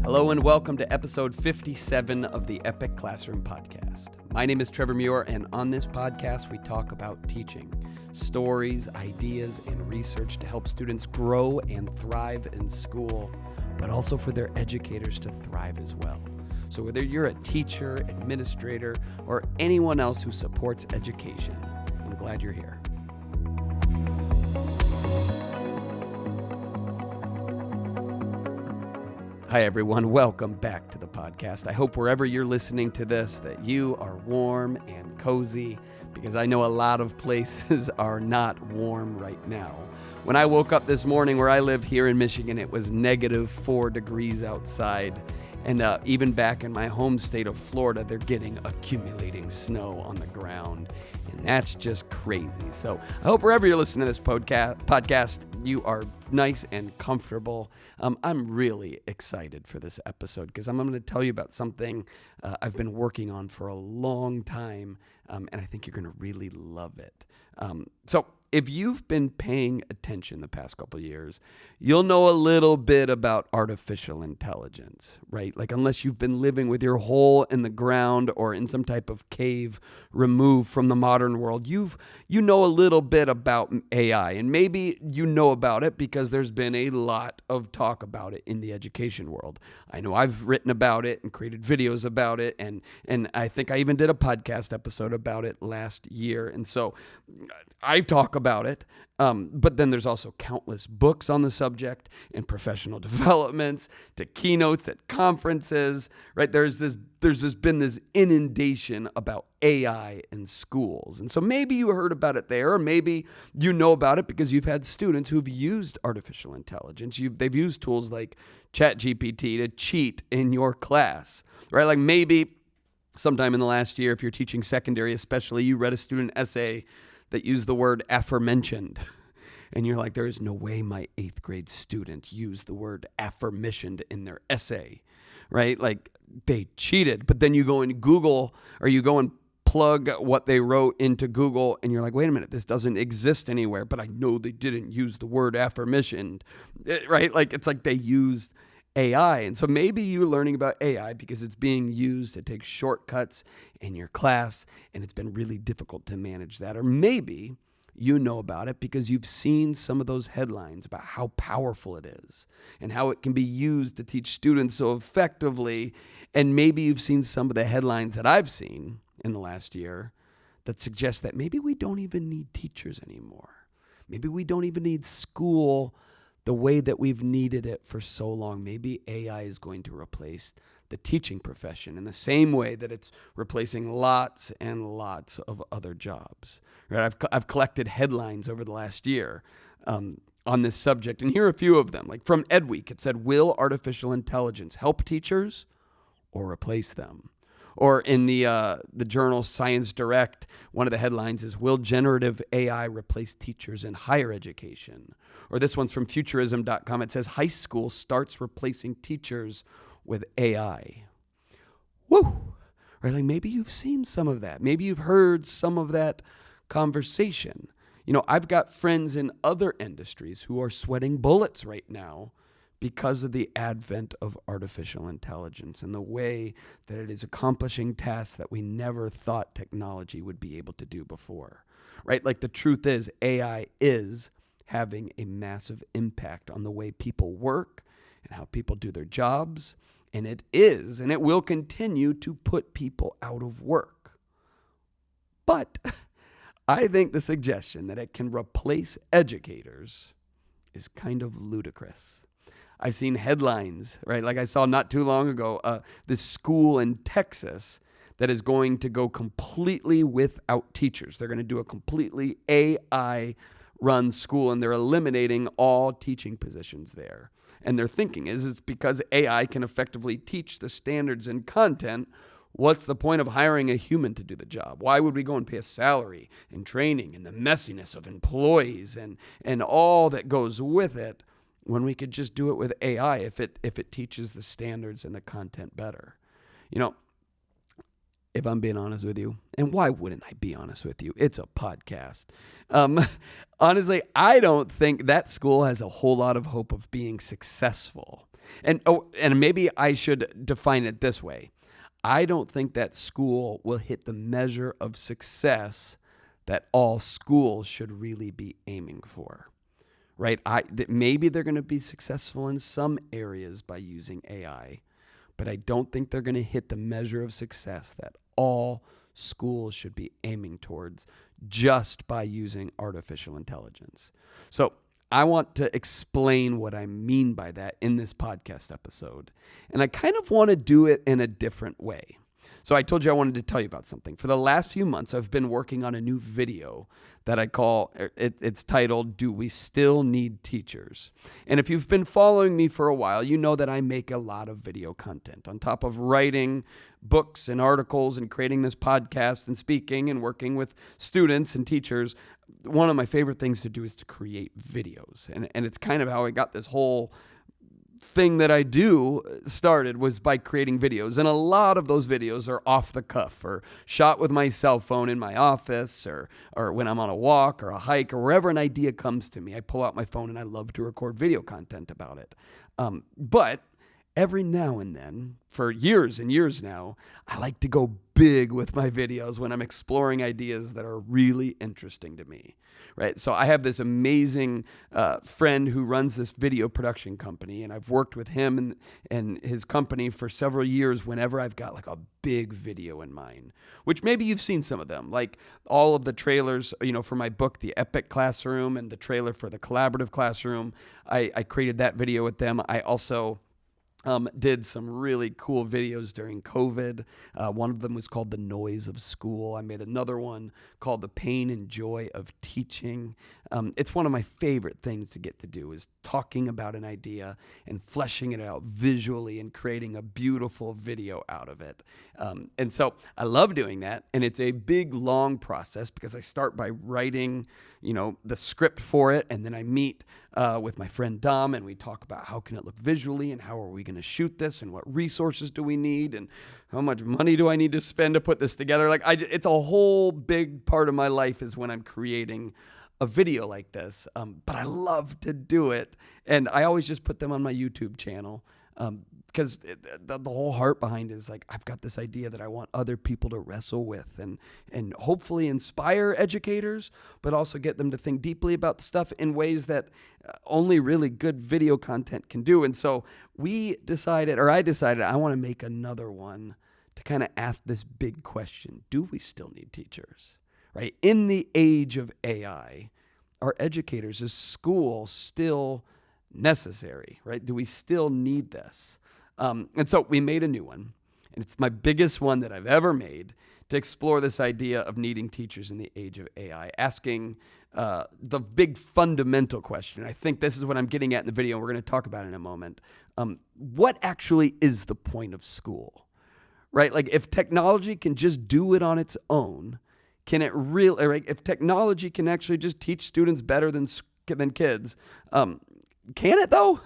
Hello and welcome to episode 57 of the Epic Classroom Podcast. My name is Trevor Muir, and on this podcast we talk about teaching, stories, ideas, and research to help students grow and thrive in school, but also for their educators to thrive as well. So whether you're a teacher, administrator, or anyone else who supports education, I'm glad you're here. Hi, everyone. Welcome back to the podcast. I hope wherever you're listening to this that you are warm and cozy, because I know a lot of places are not warm right now. When I woke up this morning where I live here in Michigan, it was -4 degrees outside. And even back in my home state of Florida, they're getting accumulating snow on the ground. And that's just crazy. So I hope wherever you're listening to this podcast, you are nice and comfortable. I'm really excited for this episode because I'm going to tell you about something I've been working on for a long time, and I think you're going to really love it. So if you've been paying attention the past couple of years, you'll know a little bit about artificial intelligence, right? Like unless you've been living with your hole in the ground or in some type of cave removed from the modern world, you know a little bit about AI, and maybe you know about it because there's been a lot of talk about it in the education world. I know I've written about it and created videos about it, and I think I even did a podcast episode about it last year, and so I talk about it, but then there's also countless books on the subject and professional developments to keynotes at conferences, right? There's been this inundation about AI in schools. And so maybe you heard about it there, or maybe you know about it because you've had students who've used artificial intelligence. They've used tools like ChatGPT to cheat in your class, right? Like maybe sometime in the last year, if you're teaching secondary especially, you read a student essay that used the word aforementioned. And you're like, there is no way my 8th grade student used the word aforementioned in their essay, right? Like they cheated. But then you go and Google, or you go and plug what they wrote into Google, and you're like, wait a minute, this doesn't exist anywhere, but I know they didn't use the word aforementioned, right? Like it's like they used AI. And so maybe you're learning about AI because it's being used to take shortcuts in your class, and it's been really difficult to manage that. Or maybe you know about it because you've seen some of those headlines about how powerful it is and how it can be used to teach students so effectively. And maybe you've seen some of the headlines that I've seen in the last year that suggest that maybe we don't even need teachers anymore. Maybe we don't even need school the way that we've needed it for so long. Maybe AI is going to replace the teaching profession in the same way that it's replacing lots and lots of other jobs. Right? I've collected headlines over the last year on this subject, and here are a few of them. Like from EdWeek, it said, "Will artificial intelligence help teachers or replace them?" Or in the journal Science Direct, one of the headlines is, "Will generative AI replace teachers in higher education?" Or this one's from Futurism.com. It says, "High school starts replacing teachers with AI." Woo! Right? Like maybe you've seen some of that. Maybe you've heard some of that conversation. You know, I've got friends in other industries who are sweating bullets right now because of the advent of artificial intelligence and the way that it is accomplishing tasks that we never thought technology would be able to do before, right? Like the truth is AI is having a massive impact on the way people work and how people do their jobs, and it is, and it will continue to put people out of work. But I think the suggestion that it can replace educators is kind of ludicrous. I've seen headlines, right? Like I saw not too long ago, this school in Texas that is going to go completely without teachers. They're going to do a completely AI-run school, and they're eliminating all teaching positions there. And their thinking is it's because AI can effectively teach the standards and content. What's the point of hiring a human to do the job? Why would we go and pay a salary and training and the messiness of employees and all that goes with it, when we could just do it with AI if it teaches the standards and the content better? You know, if I'm being honest with you, and why wouldn't I be honest with you? It's a podcast. Honestly, I don't think that school has a whole lot of hope of being successful And maybe I should define it this way. I don't think that school will hit the measure of success that all schools should really be aiming for, right? Maybe they're going to be successful in some areas by using AI, but I don't think they're going to hit the measure of success that all schools should be aiming towards just by using artificial intelligence. So I want to explain what I mean by that in this podcast episode. And I kind of want to do it in a different way. So I told you I wanted to tell you about something. For the last few months, I've been working on a new video that I call, it's titled, Do We Still Need Teachers? And if you've been following me for a while, you know that I make a lot of video content. On top of writing books and articles and creating this podcast and speaking and working with students and teachers, one of my favorite things to do is to create videos. And it's kind of how I got this whole thing that I do started was by creating videos. And a lot of those videos are off the cuff or shot with my cell phone in my office or when I'm on a walk or a hike or wherever an idea comes to me. I pull out my phone and I love to record video content about it. But every now and then, for years and years now, I like to go big with my videos when I'm exploring ideas that are really interesting to me, right? So I have this amazing friend who runs this video production company, and I've worked with him and his company for several years whenever I've got like a big video in mind, which maybe you've seen some of them, like all of the trailers, for my book, The Epic Classroom, and the trailer for the Collaborative Classroom. I created that video with them. I also did some really cool videos during COVID. One of them was called The Noise of School. I made another one called The Pain and Joy of Teaching. It's one of my favorite things to get to do is talking about an idea and fleshing it out visually and creating a beautiful video out of it. And so I love doing that. And it's a big, long process because I start by writing, the script for it. And then I meet with my friend Dom and we talk about how can it look visually and how are we going to shoot this and what resources do we need and how much money do I need to spend to put this together. It's a whole big part of my life is when I'm creating a video like this, but I love to do it. And I always just put them on my YouTube channel because the whole heart behind it is like, I've got this idea that I want other people to wrestle with and hopefully inspire educators, but also get them to think deeply about stuff in ways that only really good video content can do. And so I decided I want to make another one to kind of ask this big question. Do we still need teachers? Right? In the age of AI, are educators, is school still necessary, right? Do we still need this? And so we made a new one, and it's my biggest one that I've ever made to explore this idea of needing teachers in the age of AI, asking the big fundamental question. I think this is what I'm getting at in the video, and we're going to talk about it in a moment. What actually is the point of school, right? Like if technology can just do it on its own, can it really, right? If technology can actually just teach students better than kids, can it though?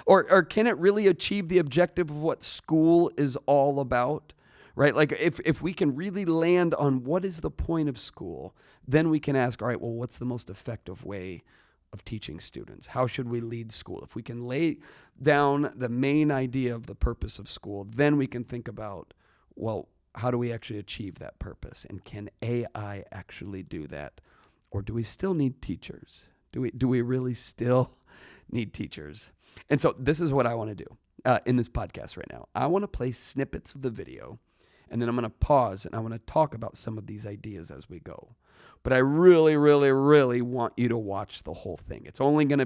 Or can it really achieve the objective of what school is all about, right? Like if we can really land on what is the point of school, then we can ask, all right, well, what's the most effective way of teaching students? How should we lead school? If we can lay down the main idea of the purpose of school, then we can think about, well, how do we actually achieve that purpose? And can AI actually do that? Or do we still need teachers? Do we really still need teachers? And so this is what I want to do in this podcast right now. I want to play snippets of the video, and then I'm going to pause and I want to talk about some of these ideas as we go. But I really, really, really want you to watch the whole thing. It's only like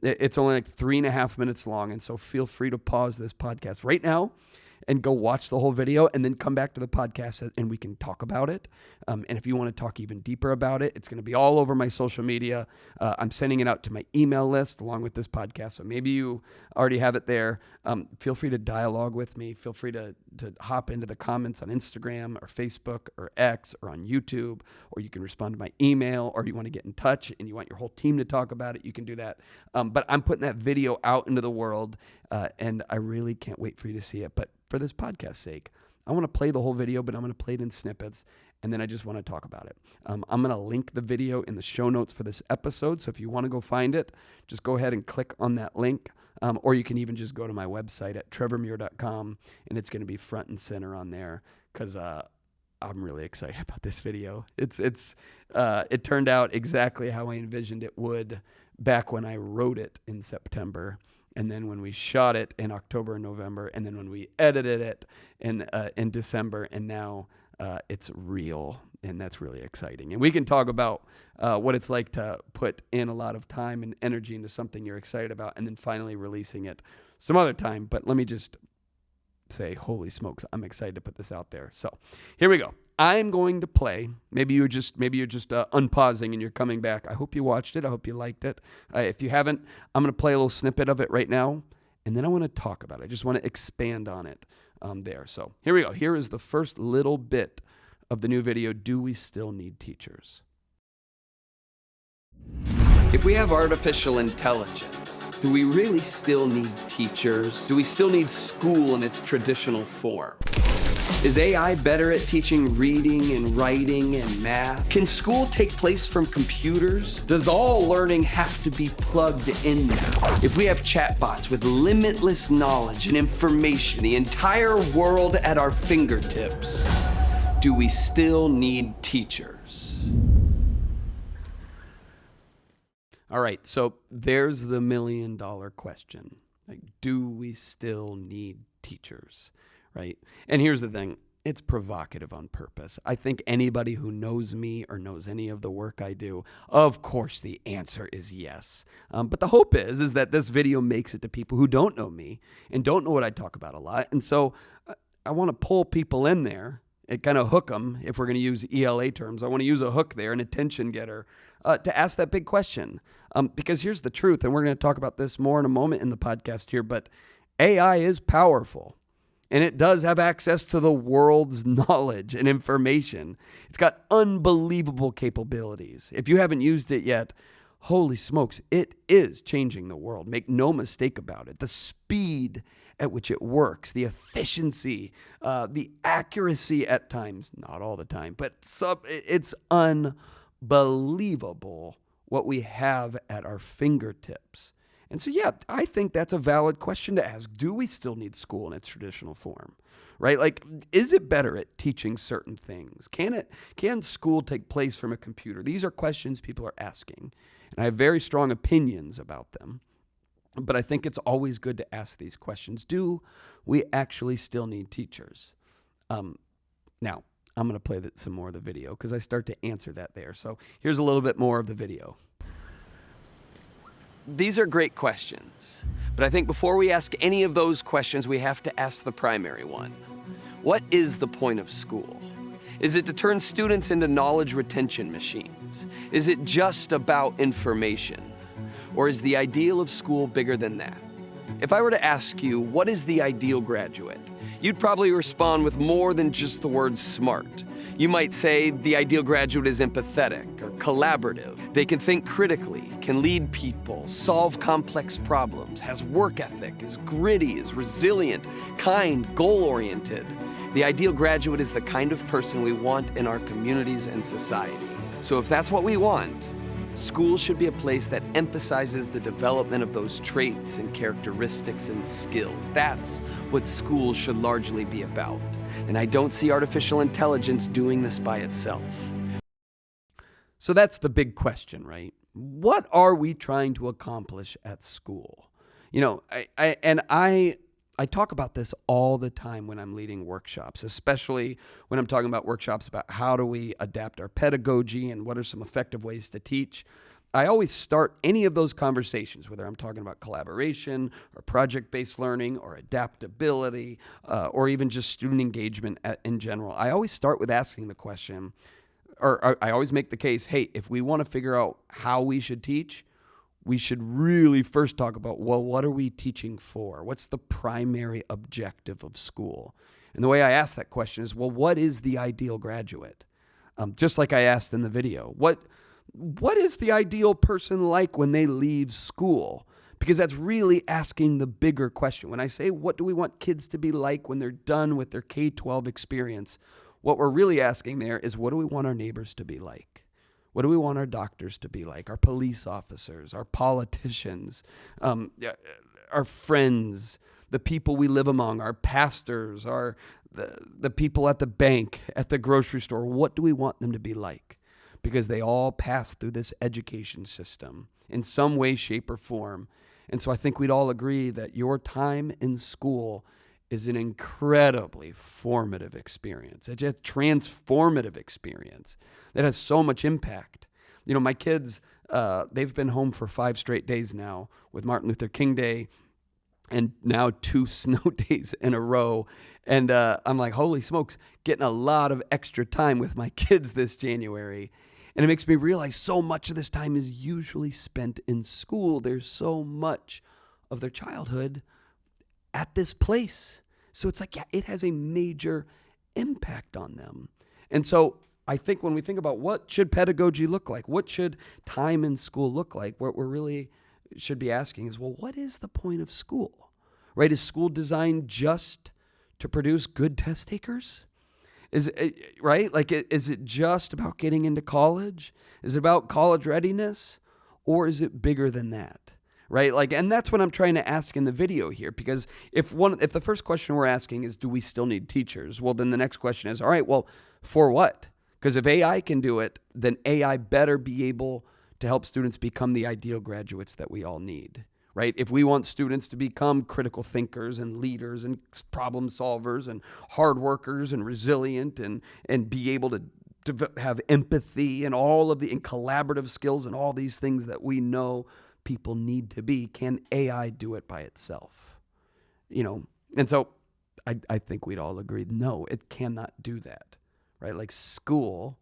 3.5 minutes long. And so feel free to pause this podcast right now and go watch the whole video and then come back to the podcast and we can talk about it. And if you want to talk even deeper about it, it's going to be all over my social media. I'm sending it out to my email list along with this podcast. So maybe you already have it there. Feel free to dialogue with me. Feel free to hop into the comments on Instagram or Facebook or X or on YouTube, or you can respond to my email, or you want to get in touch and you want your whole team to talk about it, you can do that. But I'm putting that video out into the world and I really can't wait for you to see it. But for this podcast's sake, I want to play the whole video, but I'm going to play it in snippets. and then I just want to talk about it. I'm going to link the video in the show notes for this episode, so if you want to go find it, just go ahead and click on that link, or you can even just go to my website at trevormuir.com, and it's going to be front and center on there, because I'm really excited about this video. It turned out exactly how I envisioned it would back when I wrote it in September, and then when we shot it in October and November, and then when we edited it in December, and now it's real, and that's really exciting. And we can talk about what it's like to put in a lot of time and energy into something you're excited about, and then finally releasing it some other time. But let me just say, holy smokes, I'm excited to put this out there. So here we go. I'm going to play. Maybe you're just unpausing and you're coming back. I hope you watched it. I hope you liked it. If you haven't, I'm going to play a little snippet of it right now, and then I want to talk about it. I just want to expand on it there. So here we go. Here is the first little bit of the new video. Do we still need teachers? If we have artificial intelligence, do we really still need teachers? Do we still need school in its traditional form? Is AI better at teaching reading and writing and math? Can school take place from computers? Does all learning have to be plugged in now? If we have chatbots with limitless knowledge and information, the entire world at our fingertips, do we still need teachers? All right, so there's the $1 million question. Like, do we still need teachers, right? And here's the thing. It's provocative on purpose. I think anybody who knows me or knows any of the work I do, of course the answer is yes. But the hope is that this video makes it to people who don't know me and don't know what I talk about a lot. And so I want to pull people in there and kind of hook them, if we're going to use ELA terms. I want to use a hook there, an attention getter, to ask that big question. Because here's the truth, and we're going to talk about this more in a moment in the podcast here, but AI is powerful, and it does have access to the world's knowledge and information. It's got unbelievable capabilities. If you haven't used it yet, holy smokes, it is changing the world. Make no mistake about it. The speed at which it works, the efficiency, the accuracy at times, not all the time, but it's unbelievable what we have at our fingertips. And so, yeah, I think that's a valid question to ask. Do we still need school in its traditional form, right? Like, is it better at teaching certain things? Can school take place from a computer? These are questions people are asking, and I have very strong opinions about them. But I think it's always good to ask these questions. Do we actually still need teachers? Now, I'm going to play some more of the video because I start to answer that there. So here's a little bit more of the video. These are great questions, but I think before we ask any of those questions, we have to ask the primary one. What is the point of school? Is it to turn students into knowledge retention machines? Is it just about information? Or is the ideal of school bigger than that? If I were to ask you, what is the ideal graduate? You'd probably respond with more than just the word smart. You might say the ideal graduate is empathetic or collaborative. They can think critically, can lead people, solve complex problems, has work ethic, is gritty, is resilient, kind, goal-oriented. The ideal graduate is the kind of person we want in our communities and society. So if that's what we want, school should be a place that emphasizes the development of those traits and characteristics and skills. That's what school should largely be about. And I don't see artificial intelligence doing this by itself. So that's the big question, right? What are we trying to accomplish at school? You know, I talk about this all the time when I'm leading workshops, especially when I'm talking about workshops about how do we adapt our pedagogy and what are some effective ways to teach. I always start any of those conversations, whether I'm talking about collaboration or project-based learning or adaptability or even just student engagement in general. I always start with asking the question, or I always make the case, hey, if we want to figure out how we should teach, we should really first talk about, well, what are we teaching for? What's the primary objective of school? And the way I ask that question is, well, what is the ideal graduate? Just like I asked in the video, what is the ideal person like when they leave school? Because that's really asking the bigger question. When I say, what do we want kids to be like when they're done with their K-12 experience? what we're really asking there is, what do we want our neighbors to be like? What do we want our doctors to be like? Our police officers, our politicians, our friends, the people we live among, our pastors, the people at the bank, at the grocery store. What do we want them to be like? Because they all pass through this education system in some way, shape, or form. And so I think we'd all agree that your time in school is an incredibly formative experience. It's a transformative experience that has so much impact. You know, my kids, they've been home for 5 straight days now with Martin Luther King Day and now 2 snow days in a row. And I'm like, holy smokes, getting a lot of extra time with my kids this January. And it makes me realize so much of this time is usually spent in school. There's so much of their childhood at this place. So it's like, yeah, it has a major impact on them. And so I think when we think about what should pedagogy look like, what should time in school look like, what we're really should be asking is, well, what is the point of school, right? Is school designed just to produce good test takers? Is it, right? Like, is it just about getting into college? Is it about college readiness? Or is it bigger than that? Right? Like, and that's what I'm trying to ask in the video here, because if the first question we're asking is, do we still need teachers? Well, then the next question is, all right, well, for what? Because if AI can do it, then AI better be able to help students become the ideal graduates that we all need, right? If we want students to become critical thinkers and leaders and problem solvers and hard workers and resilient and be able to have empathy and all of the collaborative skills and all these things that we know people need to be, can AI do it by itself? You know, and so I think we'd all agree, no, it cannot do that, right? Like, school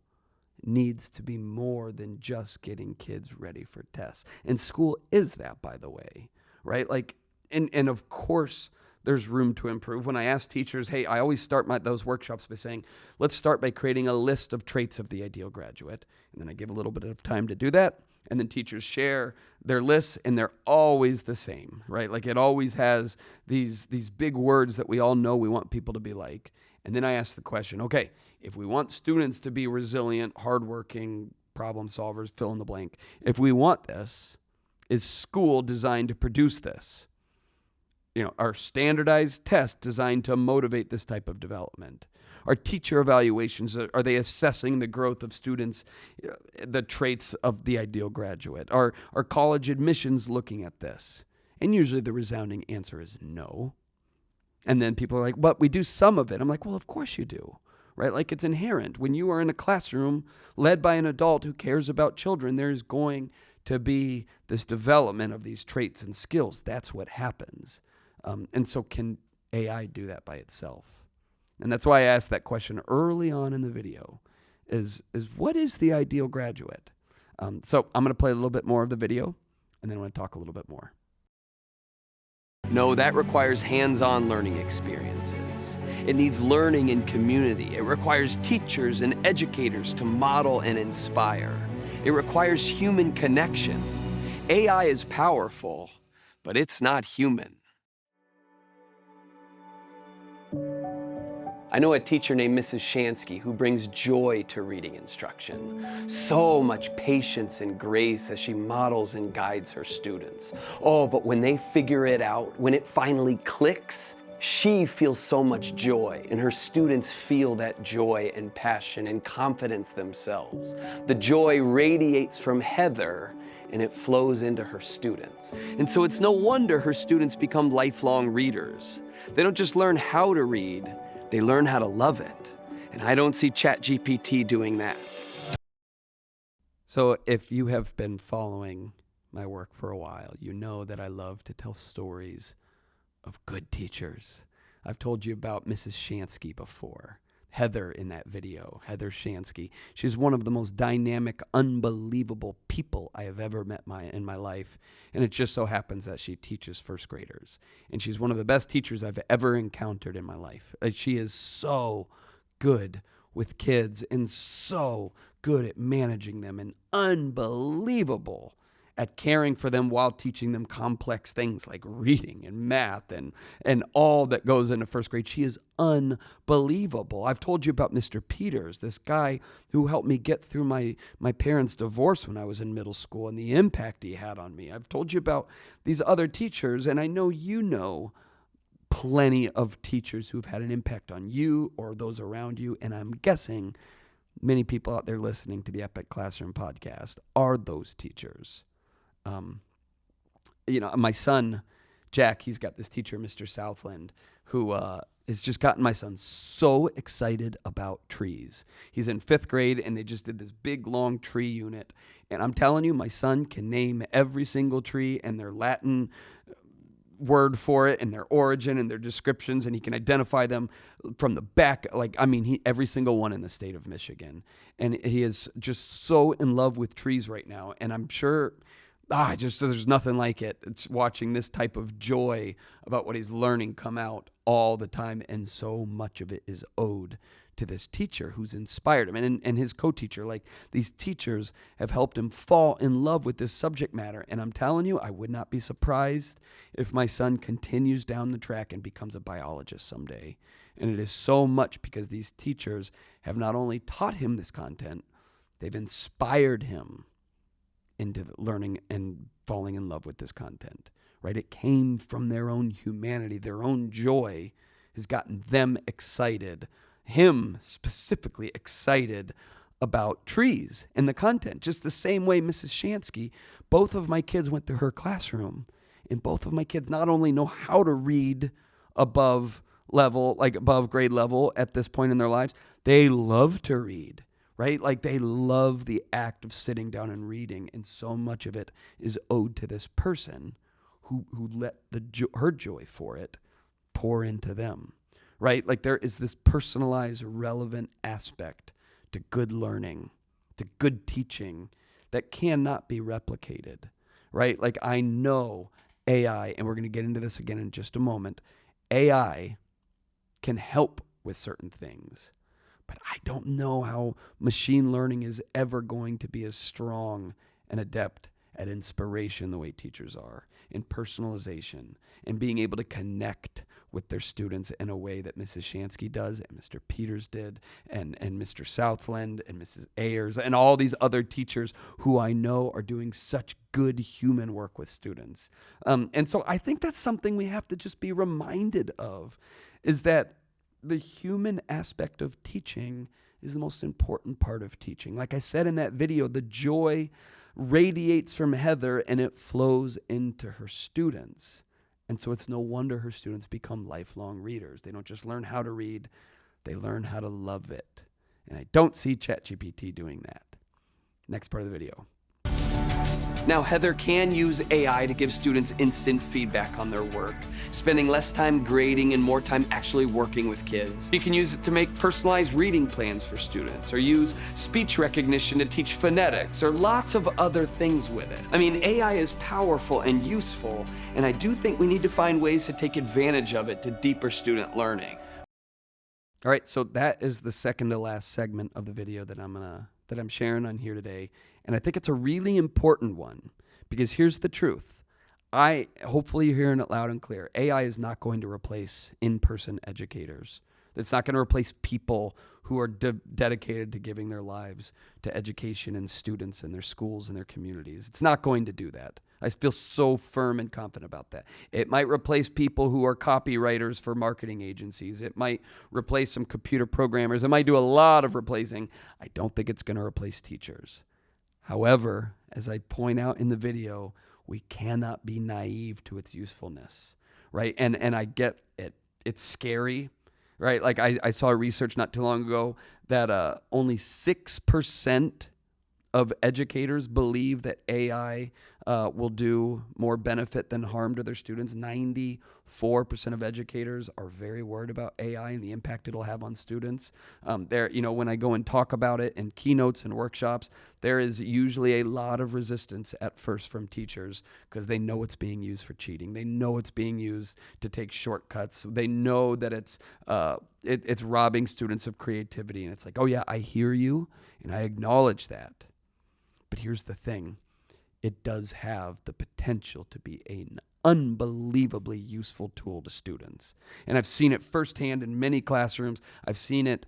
needs to be more than just getting kids ready for tests. And school is that, by the way, right? Like, and of course, there's room to improve. When I ask teachers, hey, I always start those workshops by saying, let's start by creating a list of traits of the ideal graduate. And then I give a little bit of time to do that. And then teachers share their lists, and they're always the same, right? Like, it always has these big words that we all know we want people to be like. And then I ask the question, okay, if we want students to be resilient, hardworking, problem solvers, fill in the blank, if we want this, is school designed to produce this? You know, are standardized tests designed to motivate this type of development? Are teacher evaluations, are they assessing the growth of students, the traits of the ideal graduate? Are college admissions looking at this? And usually the resounding answer is no. And then people are like, but we do some of it. I'm like, well, of course you do, right? Like, it's inherent. When you are in a classroom led by an adult who cares about children, there's going to be this development of these traits and skills. That's what happens. And so can AI do that by itself? And that's why I asked that question early on in the video, is what is the ideal graduate? So I'm going to play a little bit more of the video, and then I want to talk a little bit more. No, that requires hands-on learning experiences. It needs learning in community. It requires teachers and educators to model and inspire. It requires human connection. AI is powerful, but it's not human. I know a teacher named Mrs. Shansky who brings joy to reading instruction. So much patience and grace as she models and guides her students. Oh, but when they figure it out, when it finally clicks, she feels so much joy, and her students feel that joy and passion and confidence themselves. The joy radiates from Heather, and it flows into her students. And so it's no wonder her students become lifelong readers. They don't just learn how to read, they learn how to love it. And I don't see ChatGPT doing that. So if you have been following my work for a while, you know that I love to tell stories of good teachers. I've told you about Mrs. Shansky before. Heather in that video, Heather Shansky. She's one of the most dynamic, unbelievable people I have ever met in my life. And it just so happens that she teaches first graders. And she's one of the best teachers I've ever encountered in my life. She is so good with kids and so good at managing them and unbelievable at caring for them while teaching them complex things like reading and math and all that goes into first grade. She is unbelievable. I've told you about Mr. Peters, this guy who helped me get through my parents' divorce when I was in middle school and the impact he had on me. I've told you about these other teachers, and I know you know plenty of teachers who've had an impact on you or those around you, and I'm guessing many people out there listening to the Epic Classroom podcast are those teachers. My son, Jack, he's got this teacher, Mr. Southland, who has just gotten my son so excited about trees. He's in 5th grade, and they just did this big, long tree unit. And I'm telling you, my son can name every single tree and their Latin word for it and their origin and their descriptions, and he can identify them from the back. Every single one in the state of Michigan. And he is just so in love with trees right now. And I'm sure there's nothing like it. It's watching this type of joy about what he's learning come out all the time. And so much of it is owed to this teacher who's inspired him and his co-teacher. Like, these teachers have helped him fall in love with this subject matter. And I'm telling you, I would not be surprised if my son continues down the track and becomes a biologist someday. And it is so much because these teachers have not only taught him this content, they've inspired him into learning and falling in love with this content, right? It came from their own humanity. Their own joy has gotten them excited, him specifically excited about trees and the content. Just the same way Mrs. Shansky, both of my kids went through her classroom, and both of my kids not only know how to read above grade level at this point in their lives, they love to read. Right? Like, they love the act of sitting down and reading, and so much of it is owed to this person who let her joy for it pour into them, right? Like, there is this personalized, relevant aspect to good learning, to good teaching that cannot be replicated, right? Like, I know AI, and we're going to get into this again in just a moment, AI can help with certain things. But I don't know how machine learning is ever going to be as strong and adept at inspiration the way teachers are, in personalization, and being able to connect with their students in a way that Mrs. Shansky does, and Mr. Peters did, and Mr. Southland, and Mrs. Ayers, and all these other teachers who I know are doing such good human work with students. And so I think that's something we have to just be reminded of, is that the human aspect of teaching is the most important part of teaching. Like I said in that video, the joy radiates from Heather and it flows into her students. And so it's no wonder her students become lifelong readers. They don't just learn how to read, they learn how to love it. And I don't see ChatGPT doing that. Next part of the video. Now, Heather can use AI to give students instant feedback on their work, spending less time grading and more time actually working with kids. You can use it to make personalized reading plans for students, or use speech recognition to teach phonetics, or lots of other things with it. I mean, AI is powerful and useful, and I do think we need to find ways to take advantage of it to deeper student learning. All right, so that is the second to last segment of the video that I'm sharing on here today. And I think it's a really important one, because here's the truth. Hopefully you're hearing it loud and clear. AI is not going to replace in-person educators. It's not going to replace people who are dedicated to giving their lives to education and students in their schools and their communities. It's not going to do that. I feel so firm and confident about that. It might replace people who are copywriters for marketing agencies. It might replace some computer programmers. It might do a lot of replacing. I don't think it's going to replace teachers. However, as I point out in the video, we cannot be naive to its usefulness, right? And I get it. It's scary, right? Like I saw research not too long ago that only 6% of educators believe that AI will do more benefit than harm to their students. 94% of educators are very worried about AI and the impact it'll have on students. When I go and talk about it in keynotes and workshops, there is usually a lot of resistance at first from teachers, because they know it's being used for cheating. They know it's being used to take shortcuts. They know that it's robbing students of creativity. And it's like, oh yeah, I hear you and I acknowledge that. But here's the thing. it does have the potential to be an unbelievably useful tool to students. And I've seen it firsthand in many classrooms. I've seen it,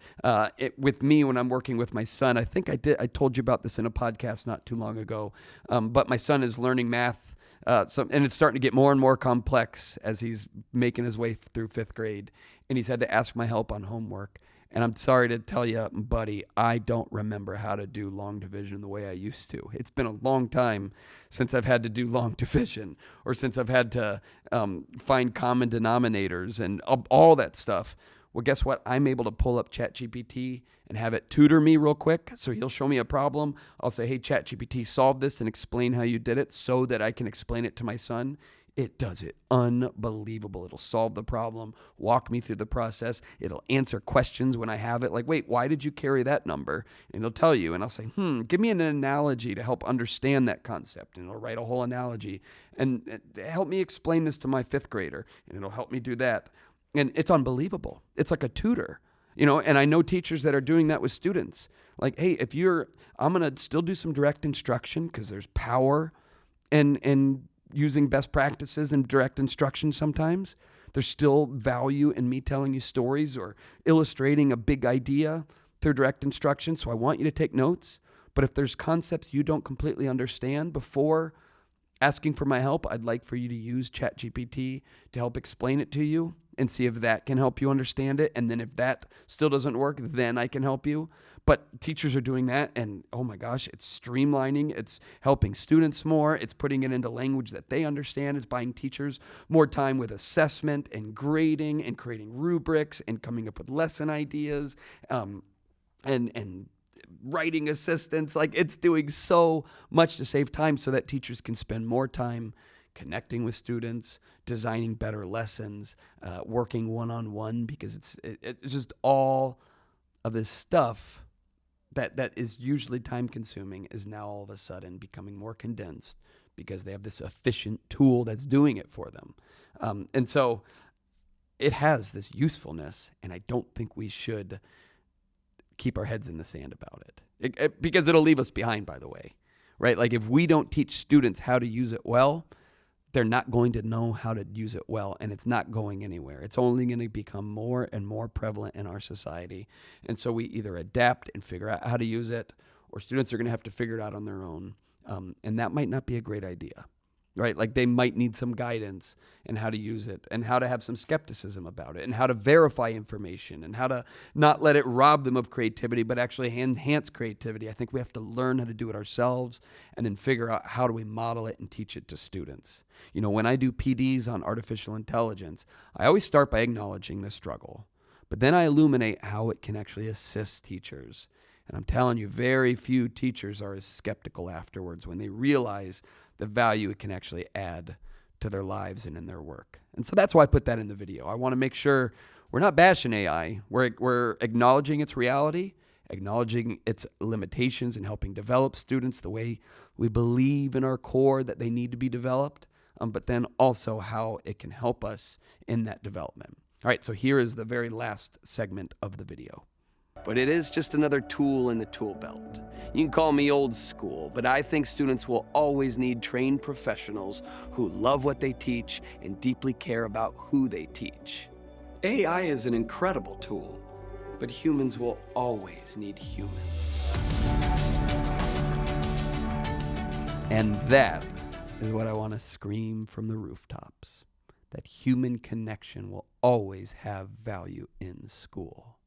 with me when I'm working with my son. I think I told you about this in a podcast not too long ago. But my son is learning math, and it's starting to get more and more complex as he's making his way through 5th grade. And he's had to ask my help on homework. And I'm sorry to tell you, buddy, I don't remember how to do long division the way I used to. It's been a long time since I've had to do long division, or since I've had to find common denominators and all that stuff. Well, guess what? I'm able to pull up ChatGPT and have it tutor me real quick. So he'll show me a problem. I'll say, hey, ChatGPT, solve this and explain how you did it so that I can explain it to my son. It does it unbelievable. It'll solve the problem, walk me through the process. It'll answer questions when I have it. Like, wait, why did you carry that number? And it'll tell you. And I'll say, give me an analogy to help understand that concept. And it'll write a whole analogy and help me explain this to my 5th grader. And it'll help me do that. And it's unbelievable. It's like a tutor. And I know teachers that are doing that with students. Like, hey, I'm going to still do some direct instruction because there's power and using best practices and direct instruction sometimes. There's still value in me telling you stories or illustrating a big idea through direct instruction. So I want you to take notes. But if there's concepts you don't completely understand before asking for my help, I'd like for you to use ChatGPT to help explain it to you and see if that can help you understand it. And then if that still doesn't work, then I can help you. But teachers are doing that, and oh my gosh, it's streamlining. It's helping students more. It's putting it into language that they understand. It's buying teachers more time with assessment and grading and creating rubrics and coming up with lesson ideas and writing assistance. Like, it's doing so much to save time so that teachers can spend more time connecting with students, designing better lessons, working one-on-one, because it's just all of this stuff that is usually time-consuming is now all of a sudden becoming more condensed because they have this efficient tool that's doing it for them. And so it has this usefulness, and I don't think we should keep our heads in the sand about it, because it'll leave us behind, by the way, right? Like, if we don't teach students how to use it well, they're not going to know how to use it well, and it's not going anywhere. It's only going to become more and more prevalent in our society. And so we either adapt and figure out how to use it, or students are going to have to figure it out on their own. And that might not be a great idea, right? Like, they might need some guidance in how to use it and how to have some skepticism about it and how to verify information and how to not let it rob them of creativity, but actually enhance creativity. I think we have to learn how to do it ourselves and then figure out how do we model it and teach it to students. When I do PDs on artificial intelligence, I always start by acknowledging the struggle, but then I illuminate how it can actually assist teachers. And I'm telling you, very few teachers are as skeptical afterwards when they realize the value it can actually add to their lives and in their work. And so that's why I put that in the video. I want to make sure we're not bashing AI. We're acknowledging its reality, acknowledging its limitations in helping develop students the way we believe in our core that they need to be developed, but then also how it can help us in that development. All right, so here is the very last segment of the video. But it is just another tool in the tool belt. You can call me old school, but I think students will always need trained professionals who love what they teach and deeply care about who they teach. AI is an incredible tool, but humans will always need humans. And that is what I want to scream from the rooftops, that human connection will always have value in school.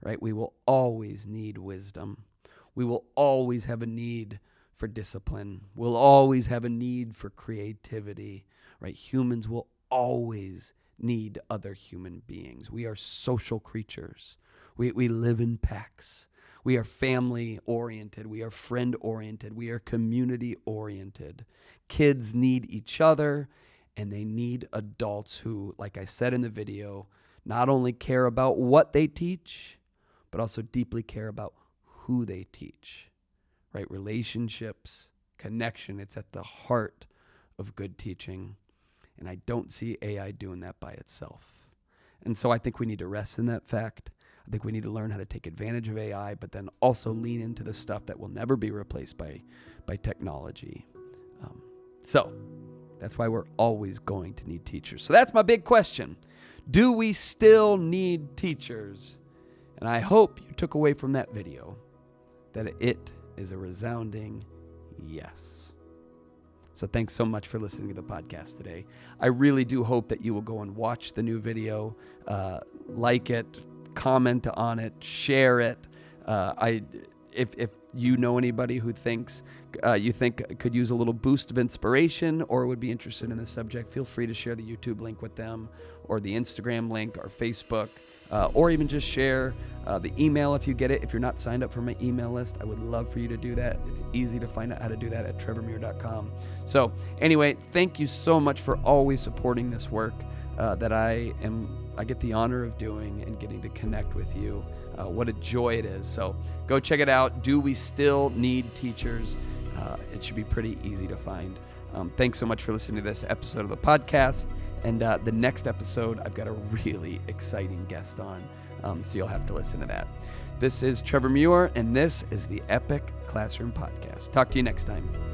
Right? We will always need wisdom. We will always have a need for discipline. We'll always have a need for creativity. Right? Humans will always need other human beings. We are social creatures. We live in packs. We are family-oriented. We are friend-oriented. We are community-oriented. Kids need each other, and they need adults who, like I said in the video, not only care about what they teach, but also deeply care about who they teach, right? Relationships, connection, it's at the heart of good teaching. And I don't see AI doing that by itself. And so I think we need to rest in that fact. I think we need to learn how to take advantage of AI, but then also lean into the stuff that will never be replaced by technology. So that's why we're always going to need teachers. So that's my big question. Do we still need teachers? And I hope you took away from that video that it is a resounding yes. So thanks so much for listening to the podcast today. I really do hope that you will go and watch the new video, like it, comment on it, share it. If you know anybody who thinks you think could use a little boost of inspiration or would be interested in this subject, feel free to share the YouTube link with them, or the Instagram link, or Facebook, or even just share the email if you get it. If you're not signed up for my email list, I would love for you to do that. It's easy to find out how to do that at trevormuir.com. So anyway, thank you so much for always supporting this work that I get the honor of doing and getting to connect with you. What a joy it is. So go check it out. Do we still need teachers? It should be pretty easy to find. Thanks so much for listening to this episode of the podcast. And the next episode, I've got a really exciting guest on, so you'll have to listen to that. This is Trevor Muir, and this is the Epic Classroom Podcast. Talk to you next time.